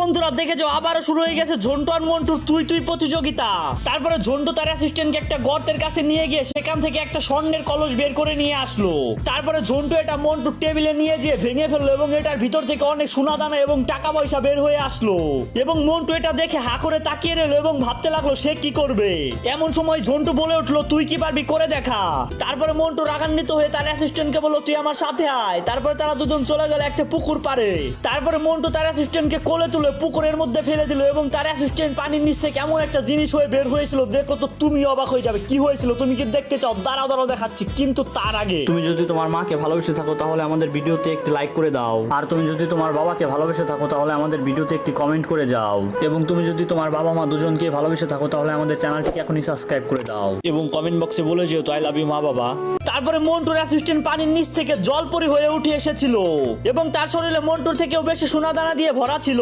বন্ধুরা দেখে যাও আবারও শুরু হয়ে গেছে ঝন্টু আর মন্টুর তুই তুই প্রতিযোগিতা। তারপরে ঝন্টু তার অ্যাসিস্ট্যান্টকে একটা গর্তের কাছে নিয়ে গিয়ে সেখান থেকে একটা স্বর্ণের কলস বের করে নিয়ে আসলো। তারপরে ঝন্টু এটা মন্টুর টেবিলে নিয়ে গিয়ে ভেঙে ফেললো এবং এটার ভিতর থেকে অনেক সোনা দানা এবং টাকা পয়সা বের হয়ে আসলো। এবং মন্টু এটা দেখে হা করে তাকিয়ে রইল এবং ভাবতে লাগলো সে কি করবে। এমন সময় ঝন্টু বলে উঠলো তুই কি পারবি করে দেখা। তারপরে মন্টু রাগান্বিত হয়ে তার অ্যাসিস্ট্যান্টকে বললো তুই আমার সাথে আয়। তারপরে তারা দুজন চলে গেল একটা পুকুর পাড়ে। তারপরে মন্টু তার অ্যাসিস্ট্যান্টকে কোলে তুলে পুকুরের মধ্যে ফেলে দিল এবং তার অ্যাসিস্ট্যান্ট পানির নিচ থেকে এমন একটা জিনিস হয়ে বের হয়েছিল দেখো তো তুমি অবাক হয়ে যাবে। কি হয়েছিল তুমি কি দেখতে চাও? দাঁড়াও দাঁড়াও দেখাচ্ছি, কিন্তু তার আগে তুমি যদি তোমার মাকে ভালোবেসে থাকো তাহলে আমাদের ভিডিওতে একটি লাইক করে দাও। আর তুমি যদি তোমার বাবাকে ভালোবেসে থাকো তাহলে আমাদের ভিডিওতে একটি কমেন্ট করে যাও। এবং তুমি যদি তোমার বাবা মা দুজনকে ভালোবেসে থাকো তাহলে আমাদের চ্যানেলটিকে এখনই সাবস্ক্রাইব করে দাও এবং কমেন্ট বক্সে বলে যেও আই লাভ ইউ মা বাবা। তারপরে মন্টুর অ্যাসিস্ট্যান্ট পানির নিচ থেকে জলপরি হয়ে উঠে এসেছিল এবং তার শরীরে মন্টুর থেকেও বেশি সোনা দানা দিয়ে ভরা ছিল।